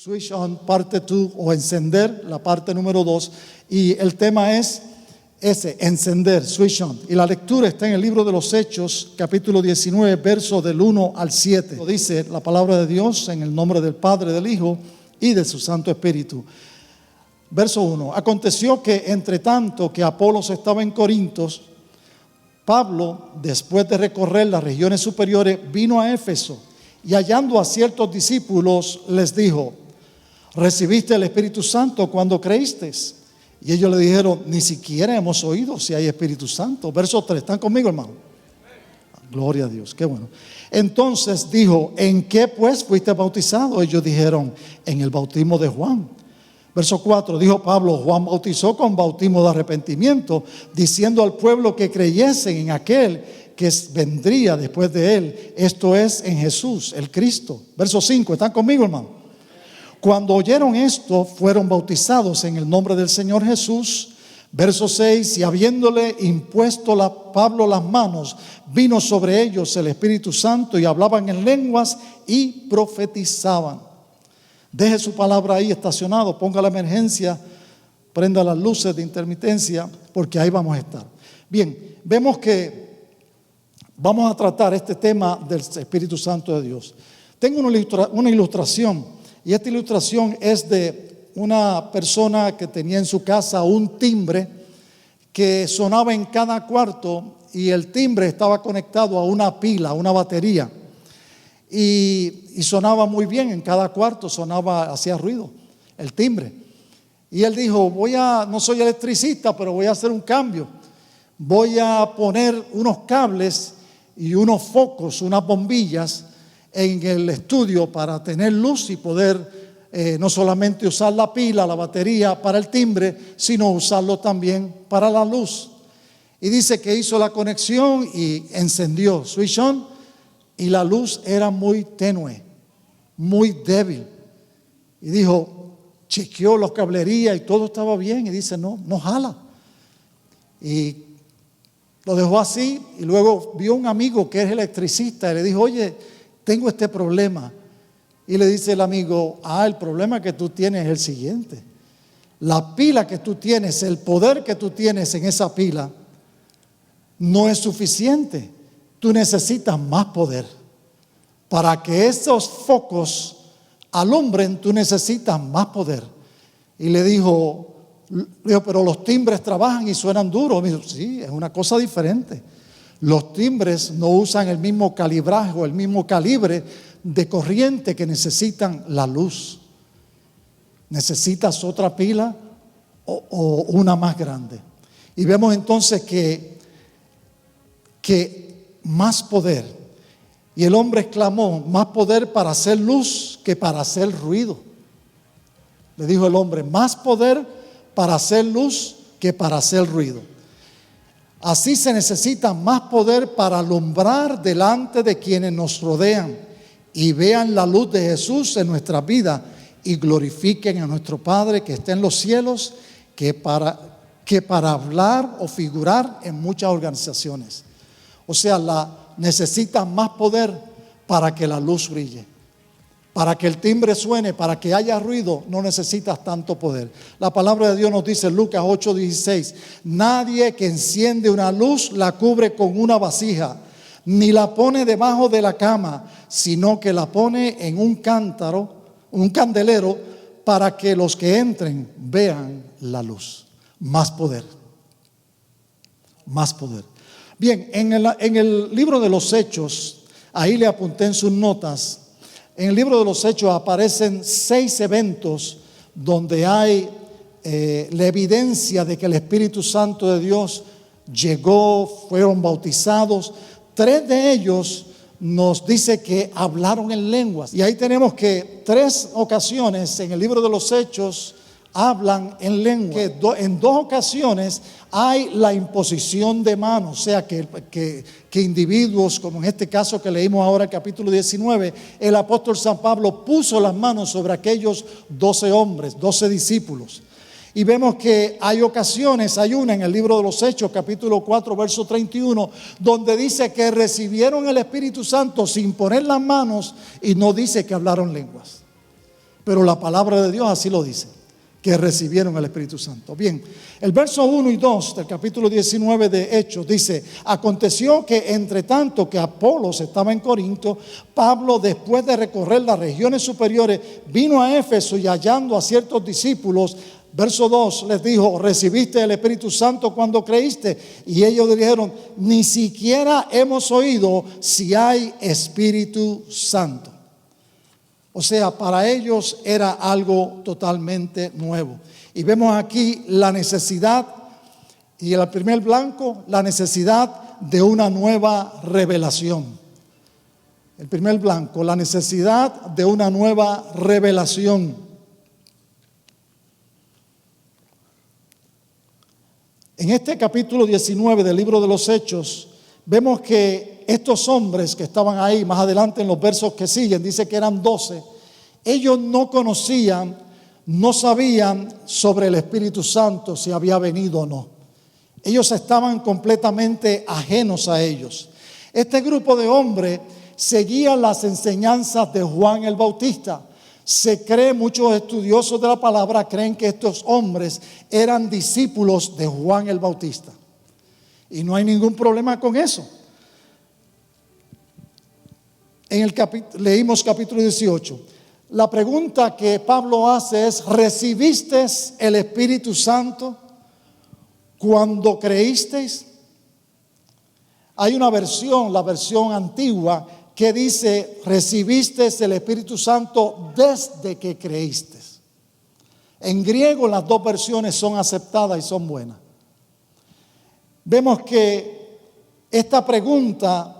Switch on, parte 2, o encender, la parte número 2. Y el tema es ese, encender, switch on. Y la lectura está en el libro de los Hechos, capítulo 19, versos del 1 al 7. Dice la palabra de Dios en el nombre del Padre, del Hijo y de su Santo Espíritu. Verso 1. Aconteció que entre tanto que Apolos estaba en Corintos, Pablo, después de recorrer las regiones superiores, vino a Éfeso y hallando a ciertos discípulos les dijo: ¿recibiste el Espíritu Santo cuando creíste? Y ellos le dijeron: ni siquiera hemos oído si hay Espíritu Santo. Verso 3, ¿están conmigo, hermano? Gloria a Dios, qué bueno. Entonces dijo: ¿en qué pues fuiste bautizado? Ellos dijeron: en el bautismo de Juan. Verso 4, dijo Pablo: Juan bautizó con bautismo de arrepentimiento, diciendo al pueblo que creyesen en aquel que vendría después de él, esto es, en Jesús, el Cristo. Verso 5, ¿están conmigo, hermano? Cuando oyeron esto, fueron bautizados en el nombre del Señor Jesús. Verso 6, y habiéndole impuesto Pablo las manos, vino sobre ellos el Espíritu Santo y hablaban en lenguas y profetizaban. Deje su palabra ahí estacionado, ponga la emergencia, prenda las luces de intermitencia, porque ahí vamos a estar. Bien, vemos que vamos a tratar este tema del Espíritu Santo de Dios. Tengo una ilustración. Y esta ilustración es de una persona que tenía en su casa un timbre que sonaba en cada cuarto, y el timbre estaba conectado a una pila, a una batería. Y sonaba muy bien en cada cuarto, hacía ruido el timbre. Y él dijo: no soy electricista, pero voy a hacer un cambio. Voy a poner unos cables y unos focos, unas bombillas en el estudio para tener luz y poder no solamente usar la pila, la batería para el timbre, sino usarlo también para la luz. Y dice que hizo la conexión y encendió, switch on, y la luz era muy tenue, muy débil. Y dijo, chequeó los cablerías y todo estaba bien, y dice: no jala. Y lo dejó así, y luego vio un amigo que es electricista y le dijo: oye, tengo este problema. Y le dice el amigo: el problema que tú tienes es el siguiente. La pila que tú tienes, el poder que tú tienes en esa pila no es suficiente. Tú necesitas más poder. Para que esos focos alumbren, tú necesitas más poder. Y le dijo: pero los timbres trabajan y suenan duros. Me dijo: sí, es una cosa diferente. Los timbres no usan el mismo calibraje o el mismo calibre de corriente que necesitan la luz. Necesitas otra pila o una más grande. Y vemos entonces que más poder. Y el hombre exclamó: más poder para hacer luz que para hacer ruido. Le dijo el hombre: más poder para hacer luz que para hacer ruido. Así se necesita más poder para alumbrar delante de quienes nos rodean y vean la luz de Jesús en nuestra vida y glorifiquen a nuestro Padre que está en los cielos, que para hablar o figurar en muchas organizaciones. O sea, necesita más poder para que la luz brille. Para que el timbre suene, para que haya ruido, no necesitas tanto poder. La palabra de Dios nos dice en Lucas 8:16: nadie que enciende una luz la cubre con una vasija, ni la pone debajo de la cama, sino que la pone en un candelero, para que los que entren vean la luz. Más poder. Más poder. Bien, en el libro de los Hechos, ahí le apunté en sus notas. En el libro de los Hechos aparecen 6 eventos donde hay la evidencia de que el Espíritu Santo de Dios llegó, fueron bautizados. 3 de ellos nos dice que hablaron en lenguas. Y ahí tenemos que 3 ocasiones en el libro de los Hechos hablan en lengua. En 2 ocasiones hay la imposición de manos, o sea que individuos, como en este caso que leímos ahora, el capítulo 19, el apóstol San Pablo puso las manos sobre aquellos 12 hombres, 12 discípulos. Y vemos que hay ocasiones, hay una en el libro de los Hechos, capítulo 4, verso 31, donde dice que recibieron el Espíritu Santo sin poner las manos, y no dice que hablaron lenguas. Pero la palabra de Dios así lo dice, que recibieron el Espíritu Santo. Bien, el verso 1 y 2 del capítulo 19 de Hechos dice: aconteció que entre tanto que Apolos estaba en Corinto, Pablo, después de recorrer las regiones superiores, vino a Éfeso, y hallando a ciertos discípulos, verso 2, les dijo: ¿recibiste el Espíritu Santo cuando creíste? Y ellos le dijeron: ni siquiera hemos oído si hay Espíritu Santo. O sea, para ellos era algo totalmente nuevo. Y vemos aquí la necesidad, y el primer blanco, la necesidad de una nueva revelación. El primer blanco, la necesidad de una nueva revelación. En este capítulo 19 del libro de los Hechos, vemos que estos hombres que estaban ahí, más adelante en los versos que siguen, dice que eran 12, ellos no conocían, no sabían sobre el Espíritu Santo, si había venido o no. Ellos estaban completamente ajenos a ellos. Este grupo de hombres seguía las enseñanzas de Juan el Bautista. Se cree, muchos estudiosos de la palabra creen que estos hombres eran discípulos de Juan el Bautista. Y no hay ningún problema con eso. Leímos capítulo 18. La pregunta que Pablo hace es: ¿recibiste el Espíritu Santo cuando creísteis? Hay una versión, la versión antigua, que dice: recibiste el Espíritu Santo desde que creíste. En griego las dos versiones son aceptadas y son buenas. Vemos que esta pregunta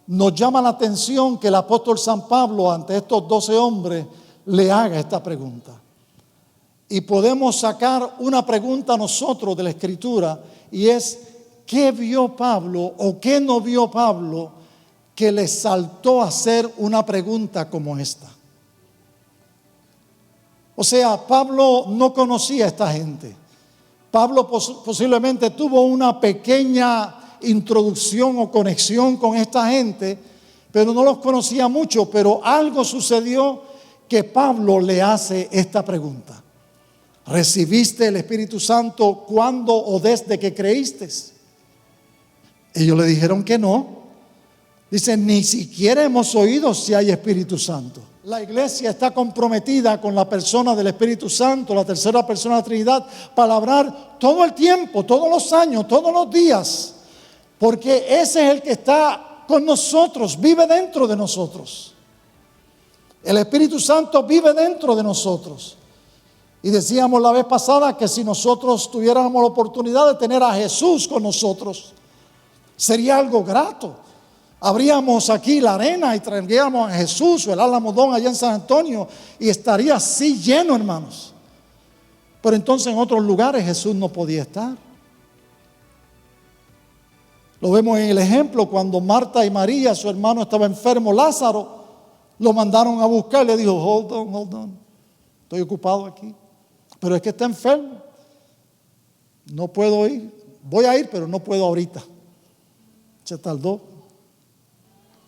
nos llama la atención, que el apóstol San Pablo ante estos 12 hombres le haga esta pregunta. Y podemos sacar una pregunta nosotros de la Escritura, y es: ¿qué vio Pablo o qué no vio Pablo que le saltó a hacer una pregunta como esta? O sea, Pablo no conocía a esta gente. Pablo posiblemente tuvo una pequeña introducción o conexión con esta gente, pero no los conocía mucho. Pero algo sucedió que Pablo le hace esta pregunta: ¿recibiste el Espíritu Santo cuando o desde que creíste? Ellos le dijeron que no. Dicen: ni siquiera hemos oído si hay Espíritu Santo. La iglesia está comprometida con la persona del Espíritu Santo, la tercera persona de la Trinidad, para hablar todo el tiempo, todos los años, todos los días, porque ese es el que está con nosotros, vive dentro de nosotros. El Espíritu Santo vive dentro de nosotros. Y decíamos la vez pasada que si nosotros tuviéramos la oportunidad de tener a Jesús con nosotros, sería algo grato. Abríamos aquí la arena y traeríamos a Jesús o el Alamodón allá en San Antonio, y estaría así lleno, hermanos. Pero entonces en otros lugares Jesús no podía estar. Lo vemos en el ejemplo cuando Marta y María, su hermano estaba enfermo, Lázaro, lo mandaron a buscar. Le dijo: hold on, estoy ocupado aquí, pero es que está enfermo, no puedo ir. Voy a ir, pero no puedo ahorita. Se tardó.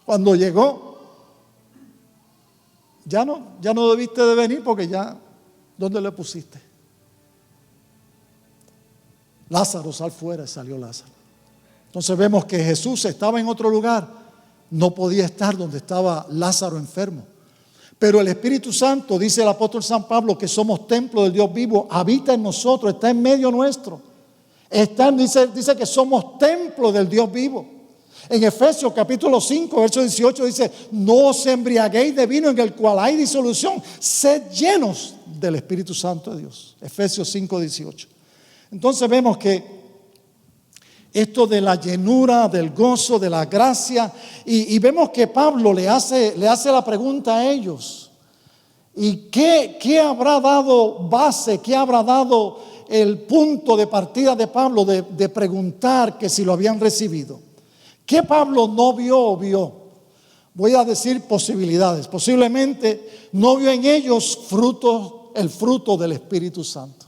Cuando llegó, ya no debiste de venir, porque ya, ¿dónde le pusiste? Lázaro, sal fuera. Y salió Lázaro. Entonces vemos que Jesús estaba en otro lugar, no podía estar donde estaba Lázaro enfermo. Pero el Espíritu Santo, dice el apóstol San Pablo, que somos templo del Dios vivo, habita en nosotros, está en medio nuestro. Dice que somos templo del Dios vivo. En Efesios capítulo 5, verso 18 dice: no os embriaguéis de vino en el cual hay disolución, sed llenos del Espíritu Santo de Dios. Efesios 5, 18. Entonces vemos que esto de la llenura, del gozo, de la gracia, y vemos que Pablo le hace la pregunta a ellos. ¿Y qué habrá dado base, qué habrá dado el punto de partida de Pablo de preguntar que si lo habían recibido? ¿Qué Pablo no vio o vio? Voy a decir posibilidades. Posiblemente no vio en ellos el fruto del Espíritu Santo.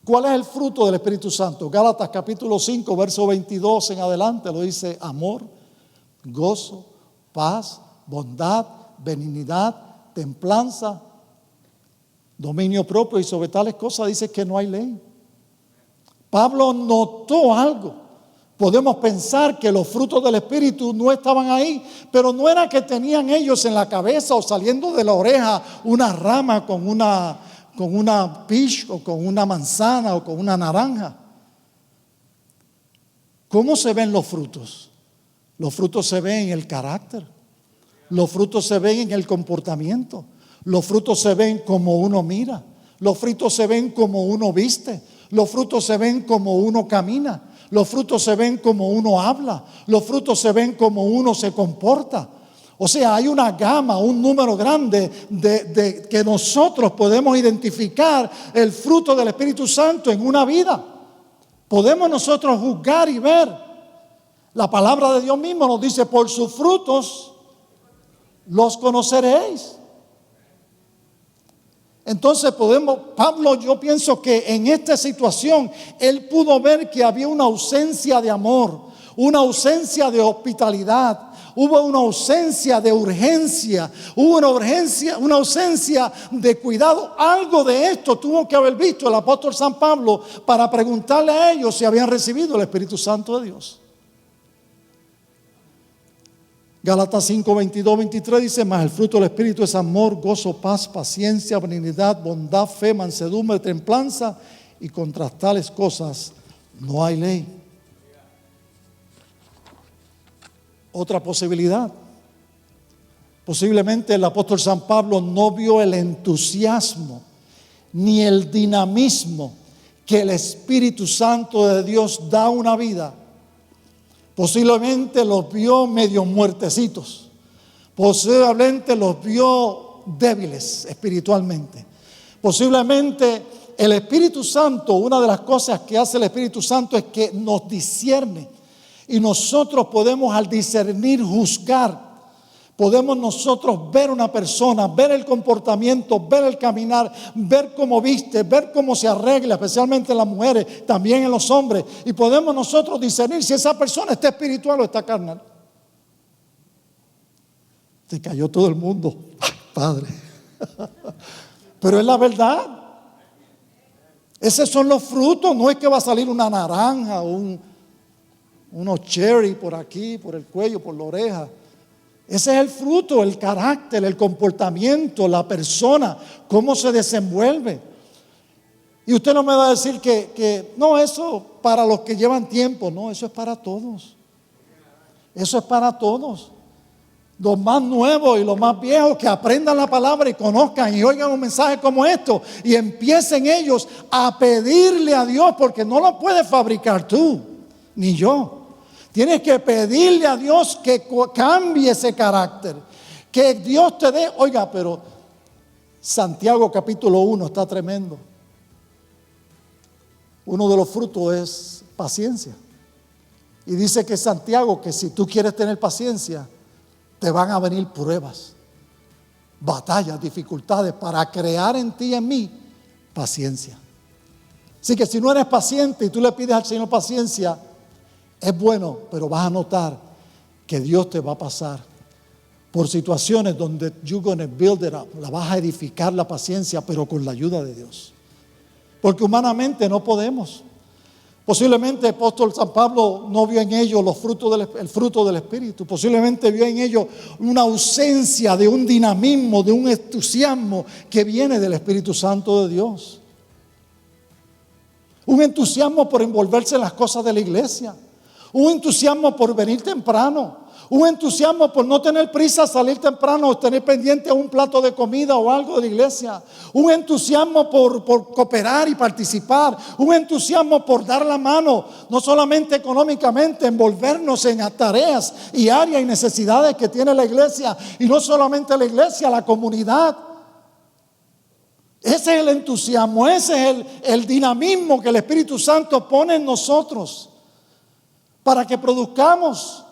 ¿Cuál es el fruto del Espíritu Santo? Gálatas capítulo 5, verso 22 en adelante lo dice: amor, gozo, paz, bondad, benignidad, templanza. dominio propio, y sobre tales cosas dice que no hay ley. Pablo notó algo. Podemos pensar que los frutos del Espíritu no estaban ahí, pero no era que tenían ellos en la cabeza o saliendo de la oreja una rama con una peach o con una manzana o con una naranja. ¿Cómo se ven los frutos? Los frutos se ven en el carácter. Los frutos se ven en el comportamiento. Los frutos se ven como uno mira. Los frutos se ven como uno viste. Los frutos se ven como uno camina. Los frutos se ven como uno habla. Los frutos se ven como uno se comporta. O sea, hay una gama, un número grande de que nosotros podemos identificar el fruto del Espíritu Santo en una vida. Podemos nosotros juzgar y ver. La palabra de Dios mismo nos dice: por sus frutos los conoceréis. Entonces Pablo, yo pienso que en esta situación él pudo ver que había una ausencia de amor, una ausencia de hospitalidad, hubo una ausencia de urgencia, hubo una ausencia de cuidado. Algo de esto tuvo que haber visto el apóstol San Pablo para preguntarle a ellos si habían recibido el Espíritu Santo de Dios. Gálatas 5, 22, 23 dice: mas el fruto del Espíritu es amor, gozo, paz, paciencia, benignidad, bondad, fe, mansedumbre, templanza, y contra tales cosas no hay ley. Otra posibilidad: posiblemente el apóstol San Pablo no vio el entusiasmo ni el dinamismo que el Espíritu Santo de Dios da a una vida. Posiblemente los vio medio muertecitos. Posiblemente los vio débiles espiritualmente. Posiblemente el Espíritu Santo, una de las cosas que hace el Espíritu Santo es que nos discierne. Y nosotros podemos, al discernir, juzgar. Podemos nosotros ver una persona, ver el comportamiento, ver el caminar, ver cómo viste, ver cómo se arregla, especialmente en las mujeres, también en los hombres. Y podemos nosotros discernir si esa persona está espiritual o está carnal. Se cayó todo el mundo. ¡Ay, Padre! Pero es la verdad. Esos son los frutos. No es que va a salir una naranja o unos cherry por aquí, por el cuello, por la oreja. Ese es el fruto, el carácter, el comportamiento, la persona, cómo se desenvuelve. Y usted no me va a decir que no, eso para los que llevan tiempo. No, eso es para todos. Eso es para todos. Los más nuevos y los más viejos que aprendan la palabra y conozcan y oigan un mensaje como esto y empiecen ellos a pedirle a Dios, porque no lo puedes fabricar tú, ni yo. Tienes que pedirle a Dios que cambie ese carácter, que Dios te dé. Oiga, pero Santiago capítulo 1 está tremendo. Uno de los frutos es paciencia. Y dice que Santiago, que si tú quieres tener paciencia, te van a venir pruebas, batallas, dificultades para crear en ti y en mí paciencia. Así que si no eres paciente y tú le pides al Señor paciencia, es bueno, pero vas a notar que Dios te va a pasar por situaciones donde you're gonna build it up. La vas a edificar la paciencia, pero con la ayuda de Dios. Porque humanamente no podemos. Posiblemente el apóstol San Pablo no vio en ellos el fruto del Espíritu. Posiblemente vio en ellos una ausencia de un dinamismo, de un entusiasmo que viene del Espíritu Santo de Dios. Un entusiasmo por envolverse en las cosas de la iglesia. Un entusiasmo por venir temprano. Un entusiasmo por no tener prisa, salir temprano o tener pendiente un plato de comida o algo de la iglesia. Un entusiasmo por cooperar y participar. Un entusiasmo por dar la mano, no solamente económicamente, envolvernos en tareas y áreas y necesidades que tiene la iglesia. Y no solamente la iglesia, la comunidad. Ese es el entusiasmo, ese es el dinamismo que el Espíritu Santo pone en nosotros. Para que produzcamos,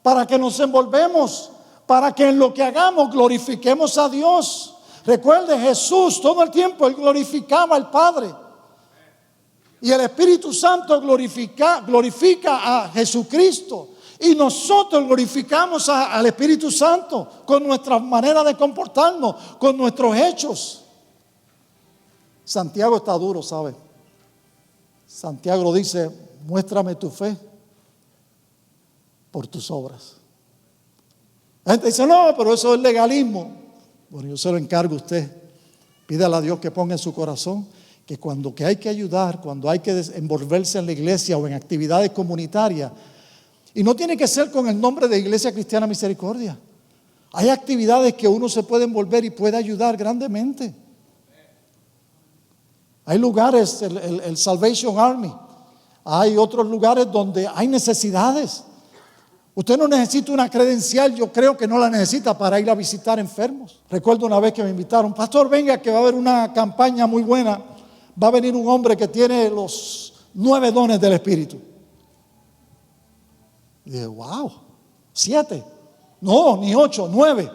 para que nos envolvemos, para que en lo que hagamos glorifiquemos a Dios. Recuerde, Jesús todo el tiempo Él glorificaba al Padre. Y el Espíritu Santo glorifica a Jesucristo. Y nosotros glorificamos al Espíritu Santo con nuestra manera de comportarnos, con nuestros hechos. Santiago está duro, ¿sabe? Santiago dice, muéstrame tu fe por tus obras. La gente dice, no, pero eso es legalismo. Bueno, yo se lo encargo a usted. Pídale a Dios que ponga en su corazón que cuando que hay que ayudar, cuando hay que envolverse en la iglesia o en actividades comunitarias, y no tiene que ser con el nombre de Iglesia Cristiana Misericordia. Hay actividades que uno se puede envolver y puede ayudar grandemente. Hay lugares, el Salvation Army, hay otros lugares donde hay necesidades. Usted no necesita una credencial, yo creo que no la necesita para ir a visitar enfermos. Recuerdo una vez que me invitaron, pastor, venga que va a haber una campaña muy buena. Va a venir un hombre que tiene los 9 dones del Espíritu. Y dije, wow, 7. No, ni 8, 9.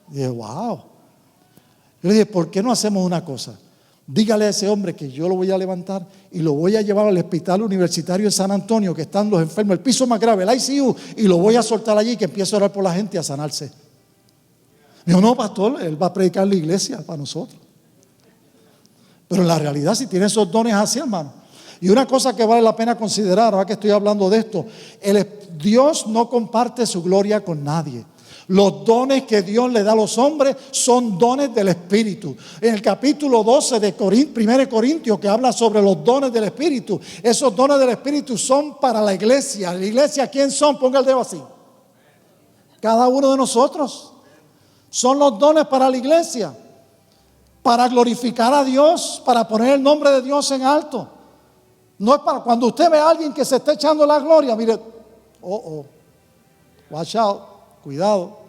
Y dije, wow. Yo le dije, ¿por qué no hacemos una cosa? Dígale a ese hombre que yo lo voy a levantar y lo voy a llevar al hospital universitario de San Antonio, que están los enfermos, el piso más grave, el ICU, y lo voy a soltar allí, que empiece a orar por la gente y a sanarse. Dijo, no, pastor, él va a predicar en la iglesia para nosotros. Pero en la realidad, si tiene esos dones así, hermano. Y una cosa que vale la pena considerar, ahora que estoy hablando de esto, Dios no comparte su gloria con nadie. Los dones que Dios le da a los hombres son dones del Espíritu. En el capítulo 12 de 1 Corintios, que habla sobre los dones del Espíritu, esos dones del Espíritu son para la iglesia. La iglesia, ¿quién son? Ponga el dedo así. Cada uno de nosotros. Son los dones para la iglesia, para glorificar a Dios, para poner el nombre de Dios en alto. No es para cuando usted ve a alguien que se está echando la gloria, mire, watch out, cuidado,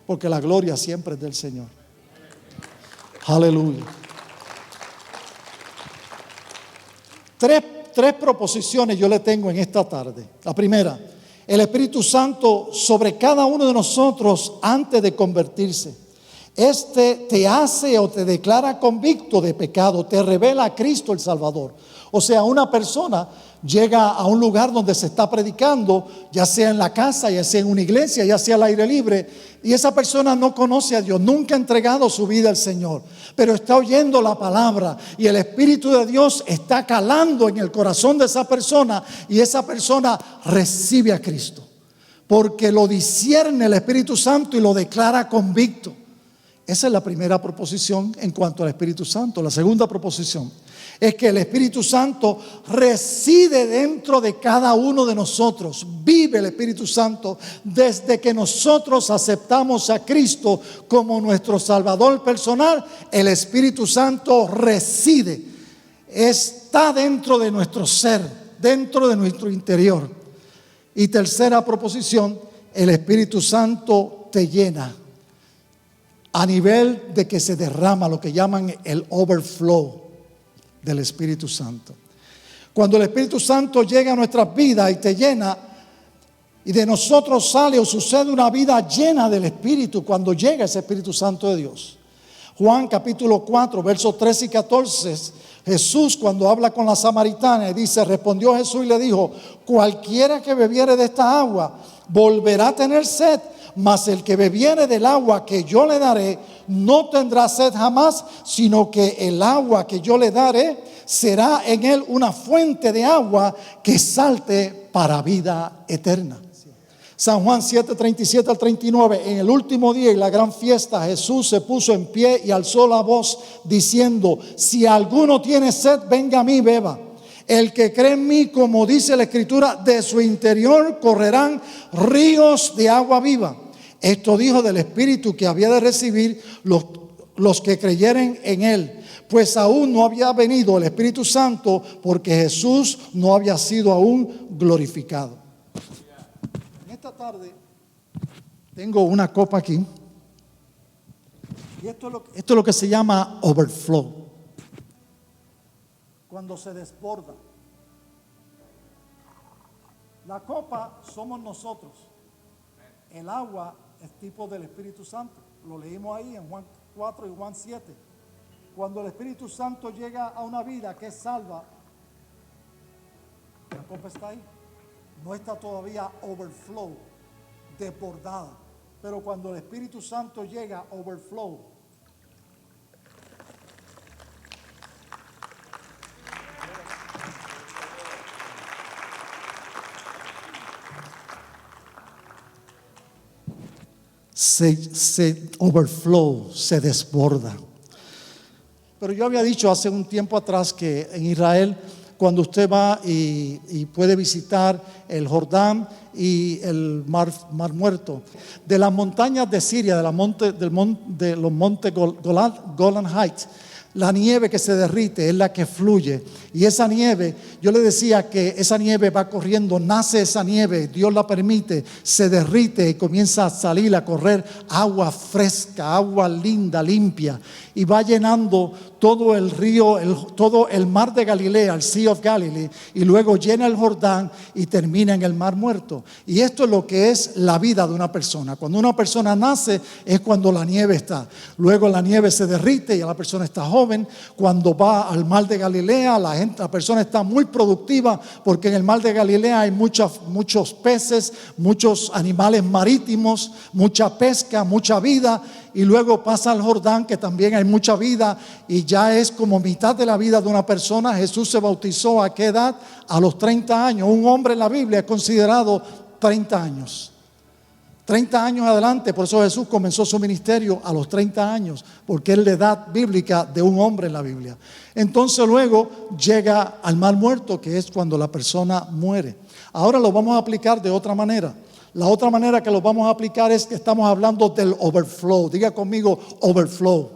porque la gloria siempre es del Señor. Aleluya. Tres proposiciones yo le tengo en esta tarde. La primera, el Espíritu Santo sobre cada uno de nosotros antes de convertirse. Te hace o te declara convicto de pecado, te revela a Cristo el Salvador. O sea, una persona llega a un lugar donde se está predicando, ya sea en la casa, ya sea en una iglesia, ya sea al aire libre, y esa persona no conoce a Dios, nunca ha entregado su vida al Señor, pero está oyendo la palabra y el Espíritu de Dios está calando en el corazón de esa persona y esa persona recibe a Cristo, porque lo discierne el Espíritu Santo y lo declara convicto. Esa es la primera proposición en cuanto al Espíritu Santo. La segunda proposición es que el Espíritu Santo reside dentro de cada uno de nosotros. Vive el Espíritu Santo desde que nosotros aceptamos a Cristo como nuestro Salvador personal. El Espíritu Santo reside, está dentro de nuestro ser, dentro de nuestro interior. Y tercera proposición, el Espíritu Santo te llena a nivel de que se derrama, lo que llaman el overflow del Espíritu Santo. Cuando el Espíritu Santo llega a nuestras vidas y te llena, y de nosotros sale o sucede una vida llena del Espíritu cuando llega ese Espíritu Santo de Dios. Juan capítulo 4, versos 13 y 14, Jesús cuando habla con la samaritana dice, respondió Jesús y le dijo, cualquiera que bebiere de esta agua volverá a tener sed, mas el que bebiere del agua que yo le daré no tendrá sed jamás, sino que el agua que yo le daré será en él una fuente de agua que salte para vida eterna. San Juan 7, 37 al 39, en el último día y la gran fiesta, Jesús se puso en pie y alzó la voz diciendo, si alguno tiene sed, venga a mí y beba. El que cree en mí, como dice la Escritura, de su interior correrán ríos de agua viva. Esto dijo del Espíritu que había de recibir los que creyeren en él, pues aún no había venido el Espíritu Santo porque Jesús no había sido aún glorificado. En esta tarde tengo una copa aquí y esto es lo que se llama overflow, cuando se desborda. La copa somos nosotros, el agua es tipo del Espíritu Santo. Lo leímos ahí en Juan 4 y Juan 7. Cuando el Espíritu Santo llega a una vida que es salva, la copa está ahí. No está todavía overflow, desbordada. Pero cuando el Espíritu Santo llega overflow, se overflow, se desborda. Pero yo había dicho hace un tiempo atrás que en Israel, cuando usted va y puede visitar el Jordán y el Mar Muerto, de las montañas de Siria, de los montes Golan Heights, la nieve que se derrite es la que fluye. Y esa nieve, yo le decía que esa nieve va corriendo, nace esa nieve, Dios la permite, se derrite y comienza a salir, a correr agua fresca, agua linda, limpia. Y va llenando todo el río, todo el mar de Galilea, el Sea of Galilee. Y luego llena el Jordán y termina en el Mar Muerto. Y esto es lo que es la vida de una persona. Cuando una persona nace es cuando la nieve está. Luego la nieve se derrite y la persona está joven. Cuando va al Mar de Galilea, la persona está muy productiva porque en el Mar de Galilea hay muchos peces, muchos animales marítimos, mucha pesca, mucha vida. Y luego pasa al Jordán, que también hay mucha vida y ya es como mitad de la vida de una persona. Jesús se bautizó ¿a qué edad? A los 30 años. Un hombre en la Biblia es considerado 30 años. 30 años adelante, por eso Jesús comenzó su ministerio a los 30 años, porque es la edad bíblica de un hombre en la Biblia. Entonces luego llega al Mar Muerto, que es cuando la persona muere. Ahora lo vamos a aplicar de otra manera. La otra manera que lo vamos a aplicar es que estamos hablando del overflow. Diga conmigo, overflow.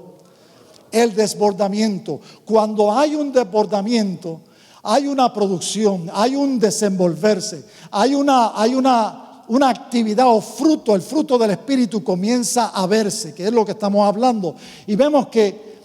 El desbordamiento. Cuando hay un desbordamiento, hay una producción, hay un desenvolverse, hay una actividad o fruto, el fruto del Espíritu comienza a verse, que es lo que estamos hablando. Y vemos que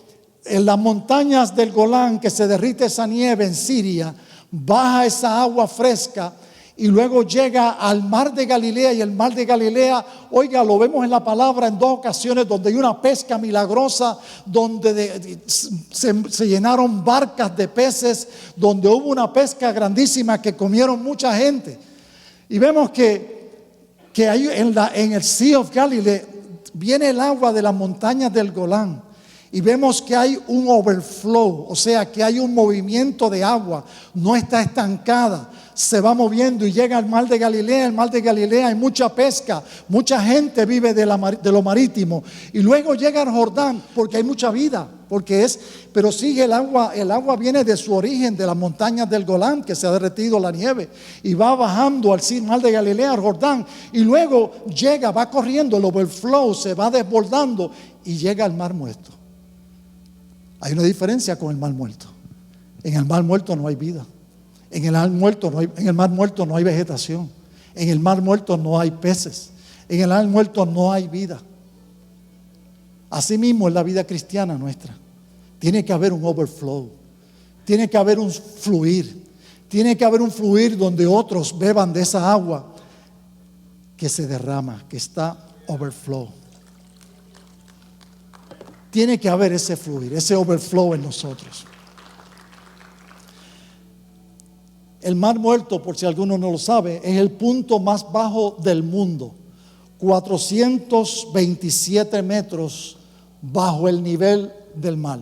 en las montañas del Golán, que se derrite esa nieve en Siria, baja esa agua fresca y luego llega al Mar de Galilea. Y el Mar de Galilea, oiga, lo vemos en la palabra en dos ocasiones donde hay una pesca milagrosa, donde se llenaron barcas de peces, donde hubo una pesca grandísima que comieron mucha gente. Y vemos que hay en el Sea of Galilee viene el agua de las montañas del Golán. Y vemos que hay un overflow, o sea que hay un movimiento de agua, no está estancada, se va moviendo y llega al Mar de Galilea. El Mar de Galilea hay mucha pesca, mucha gente vive de lo marítimo. Y luego llega al Jordán porque hay mucha vida, pero sigue el agua viene de su origen, de las montañas del Golán, que se ha derretido la nieve, y va bajando al Mar de Galilea, al Jordán, y luego va corriendo, el overflow se va desbordando y llega al Mar Muerto. Hay una diferencia con el Mar Muerto. En el Mar Muerto no hay vida. En el Mar Muerto no hay vegetación. En el Mar Muerto no hay peces. En el Mar Muerto no hay vida. Así mismo es la vida cristiana nuestra. Tiene que haber un overflow. Tiene que haber un fluir. Tiene que haber un fluir donde otros beban de esa agua que se derrama, que está overflow. Tiene que haber ese fluir, ese overflow en nosotros. El Mar Muerto, por si alguno no lo sabe, es el punto más bajo del mundo. 427 metros bajo el nivel del mar.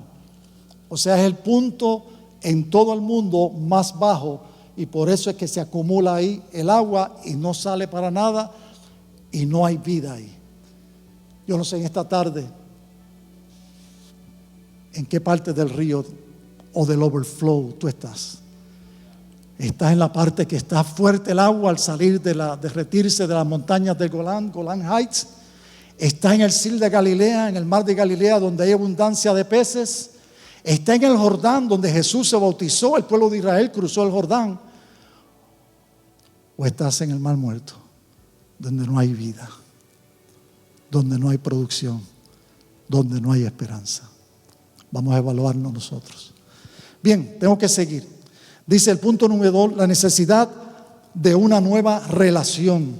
O sea, es el punto en todo el mundo más bajo, y por eso es que se acumula ahí el agua y no sale para nada y no hay vida ahí. Yo no sé en esta tarde en qué parte del río o del overflow tú estás. Estás en la parte que está fuerte el agua al salir derretirse de las montañas del Golán Heights. Está en el Sea de Galilea, en el Mar de Galilea, donde hay abundancia de peces. Está en el Jordán, donde Jesús se bautizó, el pueblo de Israel cruzó el Jordán. O estás en el Mar Muerto, donde no hay vida, donde no hay producción, donde no hay esperanza. Vamos a evaluarnos nosotros. Bien, tengo que seguir. Dice el punto número 2, la necesidad de una nueva relación,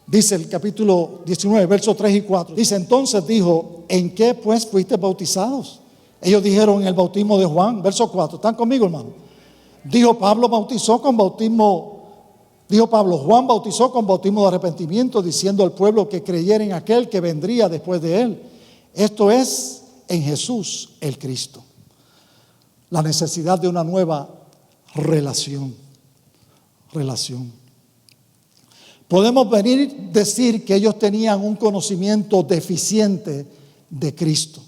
Dice el capítulo 19, versos 3 y 4. Dice, entonces dijo, ¿en qué pues fuiste bautizados? Ellos dijeron, en el bautismo de Juan. Verso 4, ¿están conmigo, hermano? Dijo Pablo, Juan bautizó con bautismo de arrepentimiento, diciendo al pueblo que creyera en aquel que vendría después de él. Esto es, en Jesús el Cristo. La necesidad de una nueva relación. podemos venir a decir que ellos tenían un conocimiento deficiente de Cristo.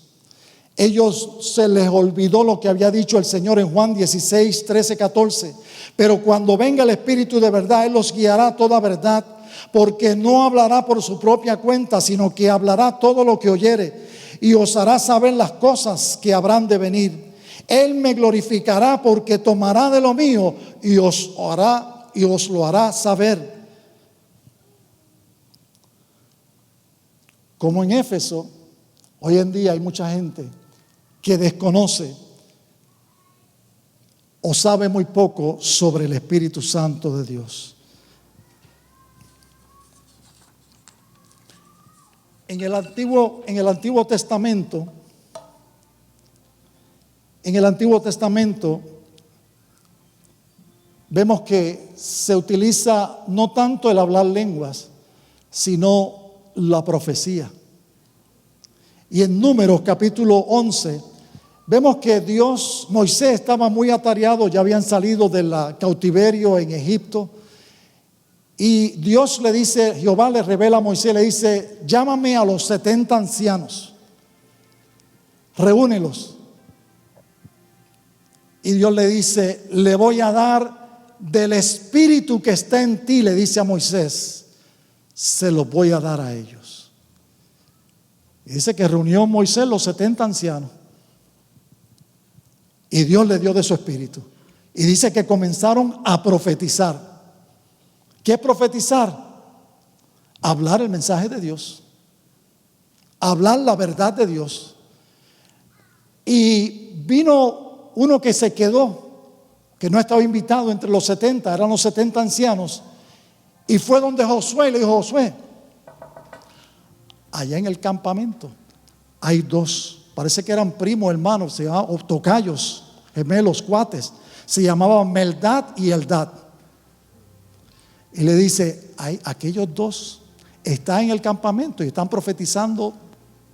Ellos se les olvidó lo que había dicho el Señor en Juan 16, 13, 14. Pero cuando venga el Espíritu de verdad, Él los guiará a toda verdad, porque no hablará por su propia cuenta, sino que hablará todo lo que oyere, y os hará saber las cosas que habrán de venir. Él me glorificará, porque tomará de lo mío y os lo hará saber. Como en Éfeso, hoy en día hay mucha gente que desconoce o sabe muy poco sobre el Espíritu Santo de Dios. En el Antiguo Testamento vemos que se utiliza no tanto el hablar lenguas, sino la profecía. Y en Números capítulo 11 vemos que Moisés estaba muy atareado, ya habían salido del cautiverio en Egipto. Y Dios le dice, Jehová le revela a Moisés, le dice: llámame a los 70 ancianos, reúnelos. Y Dios le dice: le voy a dar del espíritu que está en ti, le dice a Moisés, se los voy a dar a ellos. Y dice que reunió Moisés los 70 ancianos y Dios le dio de su espíritu. Y dice que comenzaron a profetizar. ¿Qué es profetizar? Hablar el mensaje de Dios, hablar la verdad de Dios. Y vino uno que se quedó, que no estaba invitado entre los 70, eran los 70 ancianos, y fue donde Josué y le dijo: Josué, allá en el campamento hay dos, parece que eran primos hermanos, se llamaban tocayos, gemelos, cuates, se llamaban Meldad y Eldad. Y le dice: aquellos dos están en el campamento y están profetizando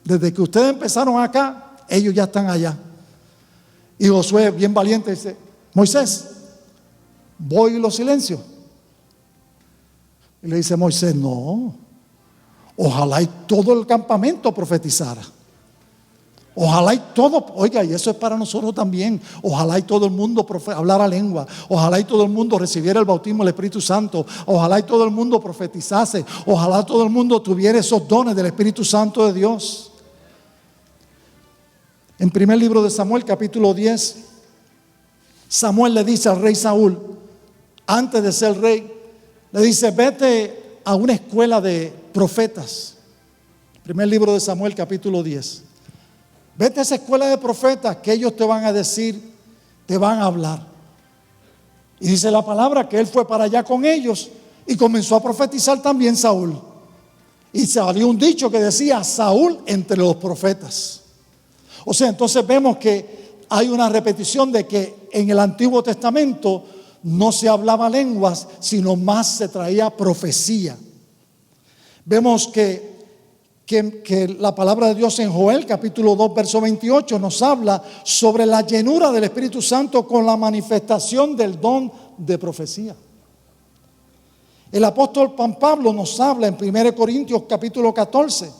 desde que ustedes empezaron acá, ellos ya están allá. Y Josué, bien valiente, dice: Moisés, voy y lo silencio. Y le dice Moisés: no, ojalá y todo el campamento profetizara. Ojalá y todo, oiga, y eso es para nosotros también. Ojalá y todo el mundo hablara lengua. Ojalá y todo el mundo recibiera el bautismo del Espíritu Santo. Ojalá y todo el mundo profetizase. Ojalá todo el mundo tuviera esos dones del Espíritu Santo de Dios. En primer libro de Samuel, capítulo 10, Samuel le dice al rey Saúl, antes de ser rey, le dice: vete a una escuela de profetas. Primer libro de Samuel, capítulo 10. Vete a esa escuela de profetas, que ellos te van a decir, te van a hablar. Y dice la palabra que él fue para allá con ellos y comenzó a profetizar también Saúl. Y salió un dicho que decía: Saúl entre los profetas. O sea, entonces vemos que hay una repetición de que en el Antiguo Testamento no se hablaba lenguas, sino más se traía profecía. Vemos que la palabra de Dios en Joel capítulo 2 verso 28 nos habla sobre la llenura del Espíritu Santo con la manifestación del don de profecía. El apóstol Pablo nos habla en 1 Corintios capítulo 14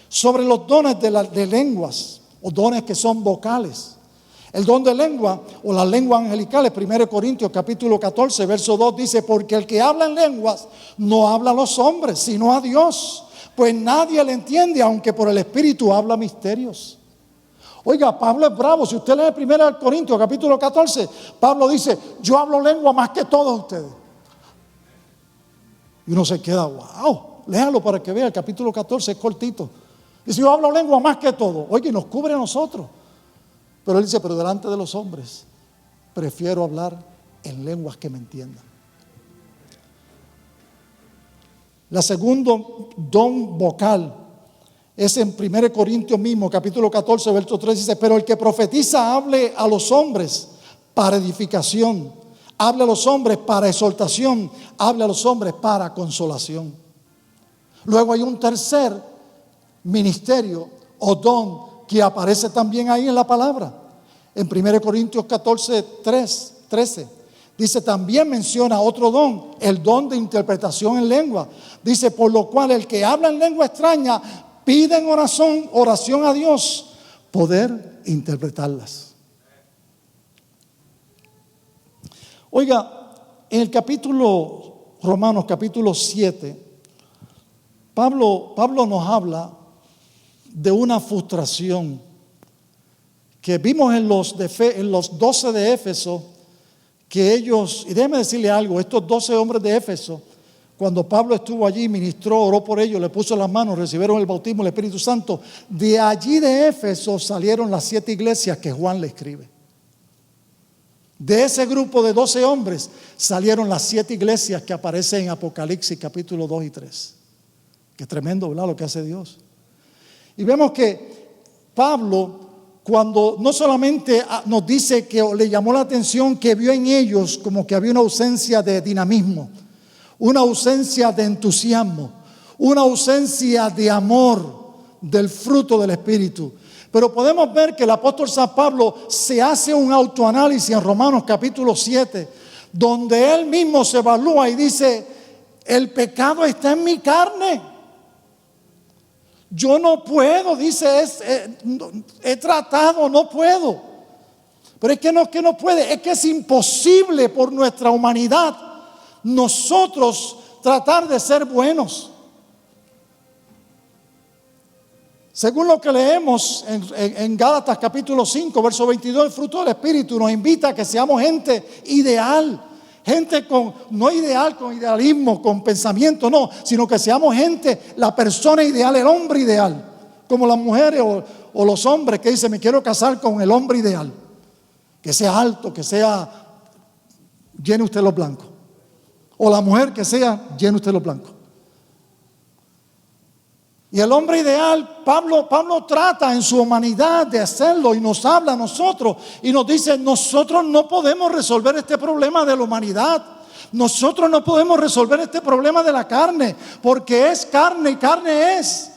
sobre los dones de lenguas, o dones que son vocales. El don de lengua o las lenguas angelicales, 1 Corintios capítulo 14 verso 2 dice: porque el que habla en lenguas no habla a los hombres, sino a Dios, pues nadie le entiende, aunque por el Espíritu habla misterios. Oiga, Pablo es bravo. Si usted lee 1 Corintios capítulo 14, Pablo dice: yo hablo lengua más que todos ustedes. Y uno se queda: wow, léalo para que vea. El capítulo 14 es cortito. Dice: yo hablo lengua más que todo. Oye, nos cubre a nosotros. Pero él dice: pero delante de los hombres prefiero hablar en lenguas que me entiendan. La segundo don vocal es en 1 Corintios mismo, capítulo 14, verso 3, dice: pero el que profetiza hable a los hombres para edificación, hable a los hombres para exhortación, hable a los hombres para consolación. Luego hay un tercer ministerio o don que aparece también ahí en la palabra. En 1 Corintios 14, 13 Dice, también menciona otro don, el don de interpretación en lengua. Dice, por lo cual el que habla en lengua extraña pide en oración a Dios poder interpretarlas. Oiga, en el capítulo Romanos, capítulo 7, Pablo nos habla de una frustración que vimos en los 12 de Éfeso, que ellos, y déjeme decirle algo, estos 12 hombres de Éfeso, cuando Pablo estuvo allí, ministró, oró por ellos, le puso las manos, recibieron el bautismo del Espíritu Santo. De allí de Éfeso salieron las 7 iglesias que Juan le escribe. De ese grupo de 12 hombres salieron las 7 iglesias que aparecen en Apocalipsis capítulo 2 y 3. Qué tremendo, ¿verdad? Lo que hace Dios. Y vemos que Pablo, cuando no solamente nos dice que le llamó la atención que vio en ellos como que había una ausencia de dinamismo, una ausencia de entusiasmo, una ausencia de amor, del fruto del Espíritu. Pero podemos ver que el apóstol San Pablo se hace un autoanálisis en Romanos capítulo 7, donde él mismo se evalúa y dice, el pecado está en mi carne. Yo no puedo, dice, he tratado, no puedo. Pero es que no puede, es que es imposible por nuestra humanidad nosotros tratar de ser buenos. Según lo que leemos en Gálatas capítulo 5, verso 22, el fruto del Espíritu nos invita a que seamos gente ideal. Gente no ideal con idealismo, con pensamiento, no, sino que seamos gente, la persona ideal, el hombre ideal. Como las mujeres o los hombres que dicen, me quiero casar con el hombre ideal. Que sea alto, que sea, llene usted los blancos. O la mujer que sea, llene usted los blancos. Y el hombre ideal, Pablo trata en su humanidad de hacerlo y nos habla a nosotros y nos dice, nosotros no podemos resolver este problema de la humanidad. Nosotros no podemos resolver este problema de la carne, porque es carne y carne es.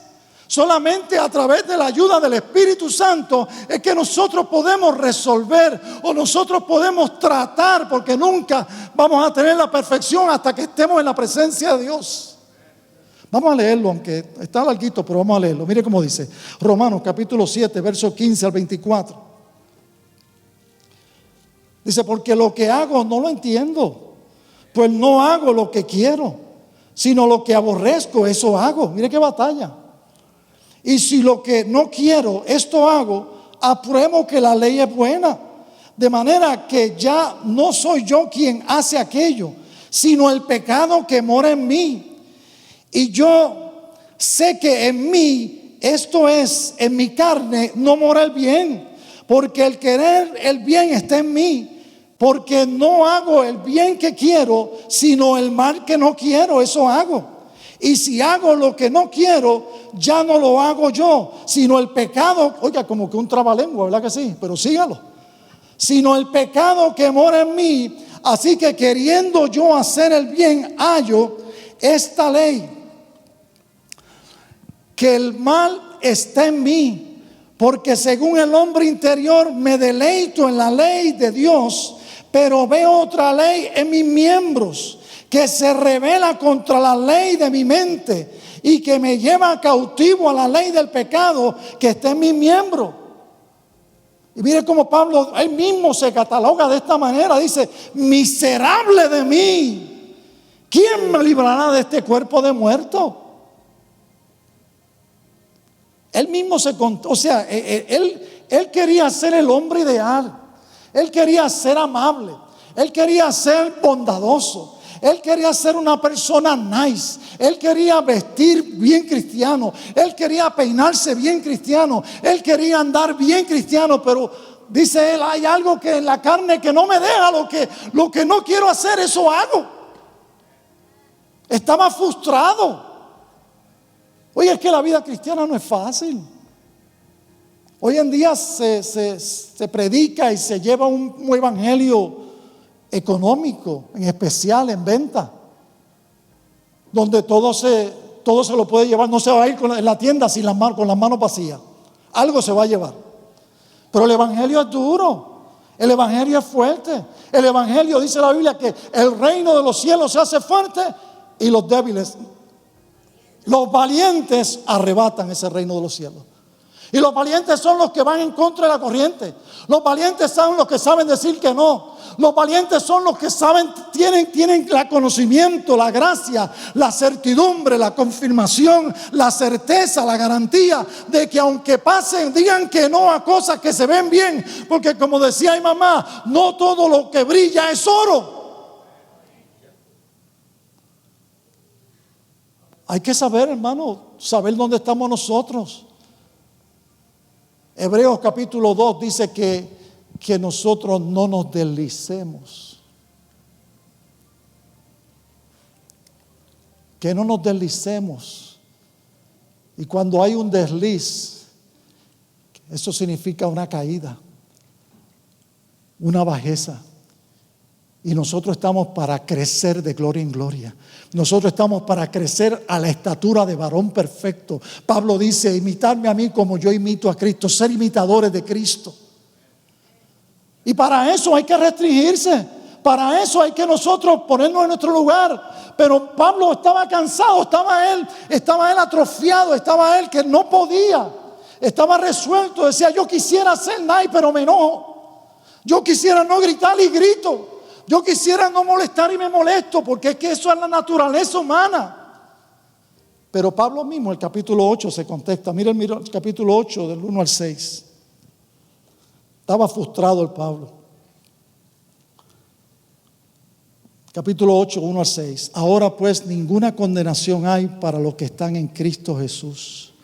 Solamente a través de la ayuda del Espíritu Santo es que nosotros podemos resolver o nosotros podemos tratar, porque nunca vamos a tener la perfección hasta que estemos en la presencia de Dios. Vamos a leerlo, aunque está larguito, pero vamos a leerlo. Mire cómo dice Romanos capítulo 7, versos 15 al 24. Dice, porque lo que hago no lo entiendo, pues no hago lo que quiero, sino lo que aborrezco, eso hago. Mire qué batalla. Y si lo que no quiero, esto hago, apruebo que la ley es buena. De manera que ya no soy yo quien hace aquello, sino el pecado que mora en mí. Y yo sé que en mí, esto es, en mi carne, no mora el bien. Porque el querer el bien está en mí. Porque no hago el bien que quiero, sino el mal que no quiero, eso hago. Y si hago lo que no quiero, ya no lo hago yo, sino el pecado. Oiga, como que un trabalengua, ¿verdad que sí? Pero sígalo. Sino el pecado que mora en mí. Así que queriendo yo hacer el bien, hallo esta ley, que el mal está en mí, porque según el hombre interior me deleito en la ley de Dios, pero veo otra ley en mis miembros, que se rebela contra la ley de mi mente y que me lleva cautivo a la ley del pecado que está en mis miembros. Y mire cómo Pablo, él mismo se cataloga de esta manera, dice, miserable de mí, ¿quién me librará de este cuerpo de muerto? Él mismo se contó, o sea, él quería ser el hombre ideal. Él quería ser amable. Él quería ser bondadoso. Él quería ser una persona nice. Él quería vestir bien cristiano. Él quería peinarse bien cristiano. Él quería andar bien cristiano. Pero dice él, hay algo que en la carne que no me deja. Lo que no quiero hacer, eso hago. Estaba frustrado. Oye, es que la vida cristiana no es fácil. Hoy en día se predica y se lleva un evangelio económico, en especial en venta, donde todo se lo puede llevar. No se va a ir en la tienda con las manos vacías. Algo se va a llevar. Pero el evangelio es duro. El evangelio es fuerte. El evangelio, dice la Biblia, que el reino de los cielos se hace fuerte y los débiles, los valientes arrebatan ese reino de los cielos. Y los valientes son los que van en contra de la corriente. Los valientes son los que saben decir que no. Los valientes son los que saben, tienen el conocimiento, la gracia, la certidumbre, la confirmación, la certeza, la garantía de que aunque pasen, digan que no a cosas que se ven bien. Porque como decía mi mamá, no todo lo que brilla es oro. Hay que saber, hermano, saber dónde estamos nosotros. Hebreos capítulo 2 dice que nosotros no nos deslicemos. Que no nos deslicemos. Y cuando hay un desliz, eso significa una caída, una bajeza. Y nosotros estamos para crecer de gloria en gloria. Nosotros estamos para crecer a la estatura de varón perfecto. Pablo dice, imitarme a mí como yo imito a Cristo, ser imitadores de Cristo. Y para eso hay que restringirse. Para eso hay que nosotros ponernos en nuestro lugar. Pero Pablo estaba cansado, estaba él atrofiado, estaba él que no podía. Estaba resuelto, decía, yo quisiera hacer nada, pero me enojo. Yo quisiera no gritar y grito. Yo quisiera no molestar y me molesto, porque es que eso es la naturaleza humana. Pero Pablo mismo, el capítulo 8 se contesta. Mira el capítulo 8 del 1 al 6. Estaba frustrado el Pablo. Capítulo 8, 1 al 6. Ahora pues ninguna condenación hay para los que están en Cristo Jesús.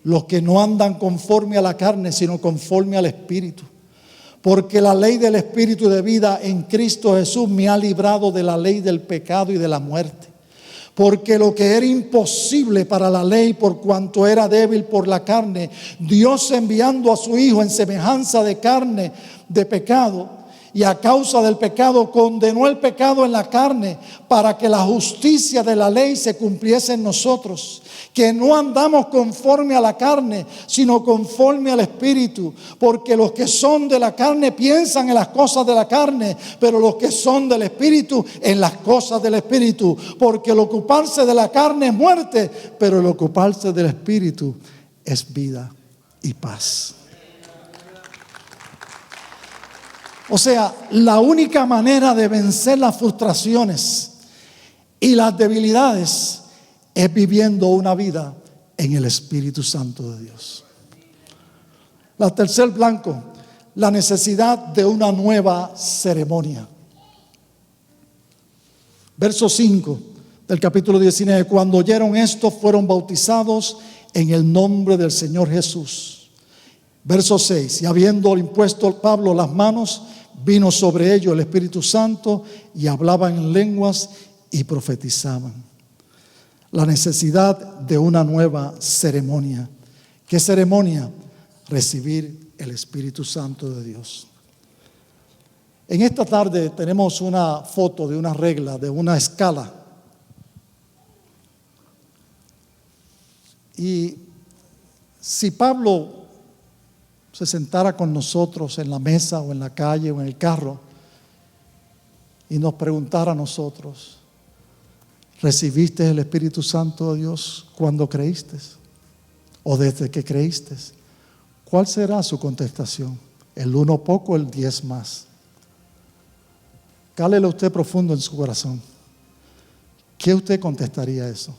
Los que no andan conforme a la carne, sino conforme al Espíritu. Porque la ley del Espíritu de vida en Cristo Jesús me ha librado de la ley del pecado y de la muerte. Porque lo que era imposible para la ley, por cuanto era débil por la carne, Dios enviando a su Hijo en semejanza de carne de pecado, y a causa del pecado condenó el pecado en la carne, para que la justicia de la ley se cumpliese en nosotros, que no andamos conforme a la carne, sino conforme al Espíritu. Porque los que son de la carne piensan en las cosas de la carne, pero los que son del Espíritu en las cosas del Espíritu. Porque el ocuparse de la carne es muerte, pero el ocuparse del Espíritu es vida y paz. O sea, la única manera de vencer las frustraciones y las debilidades es viviendo una vida en el Espíritu Santo de Dios. La tercer blanco, la necesidad de una nueva ceremonia. Verso 5 del capítulo 19. Cuando oyeron esto, fueron bautizados en el nombre del Señor Jesús. Verso 6. Y habiendo impuesto Pablo las manos, vino sobre ellos el Espíritu Santo y hablaban en lenguas y profetizaban. La necesidad de una nueva ceremonia. ¿Qué ceremonia? Recibir el Espíritu Santo de Dios. En esta tarde tenemos una foto de una regla, de una escala. Y si Pablo se sentara con nosotros en la mesa o en la calle o en el carro y nos preguntara a nosotros, ¿recibiste el Espíritu Santo de Dios cuando creíste? ¿O desde que creíste? ¿Cuál será su contestación? ¿El 1 poco, el 10 más? Cálele usted profundo en su corazón. ¿Qué usted contestaría a eso?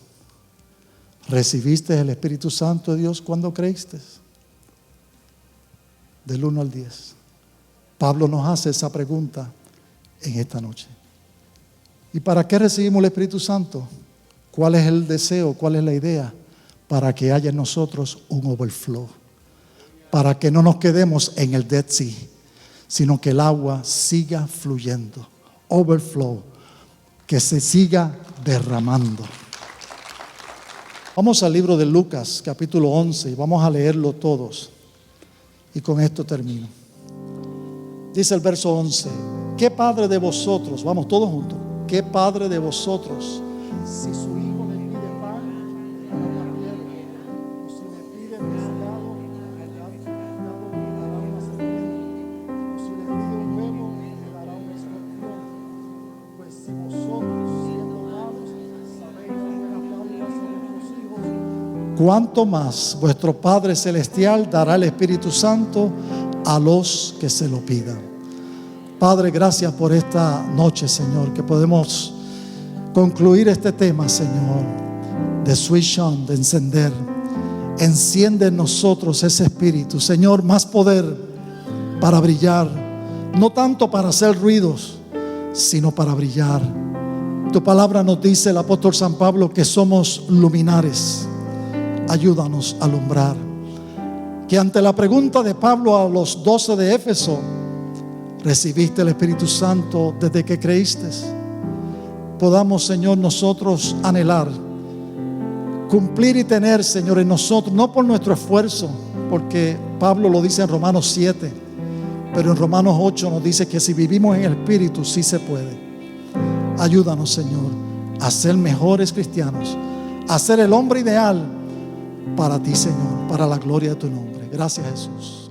¿Recibiste el Espíritu Santo de Dios cuando creíste? Del 1 al 10. Pablo nos hace esa pregunta en esta noche. ¿Y para qué recibimos el Espíritu Santo? ¿Cuál es el deseo? ¿Cuál es la idea? Para que haya en nosotros un overflow. Para que no nos quedemos en el Dead Sea, sino que el agua siga fluyendo. Overflow. Que se siga derramando. Vamos al libro de Lucas, capítulo 11, y vamos a leerlo todos. Y con esto termino. Dice el verso 11: ¿qué padre de vosotros, vamos todos juntos, qué padre de vosotros, si su hijo le pide pan, no lo pierde? O si le pide pescado, le dará más alimento? O si le pide un cuánto más vuestro Padre Celestial dará el Espíritu Santo a los que se lo pidan. Padre, gracias por esta noche, Señor, que podemos concluir este tema, Señor, de switch on, de encender. Enciende en nosotros ese espíritu, Señor, más poder para brillar, no tanto para hacer ruidos, sino para brillar. Tu palabra nos dice, el apóstol San Pablo, que somos luminares. Ayúdanos a alumbrar. Que ante la pregunta de Pablo a los 12 de Éfeso, ¿recibiste el Espíritu Santo desde que creíste? Podamos, Señor, nosotros anhelar, cumplir y tener, Señor, en nosotros, no por nuestro esfuerzo, porque Pablo lo dice en Romanos 7, pero en Romanos 8 nos dice que si vivimos en el Espíritu, sí se puede. Ayúdanos, Señor, a ser mejores cristianos, a ser el hombre ideal para ti, Señor, para la gloria de tu nombre. Gracias, Jesús.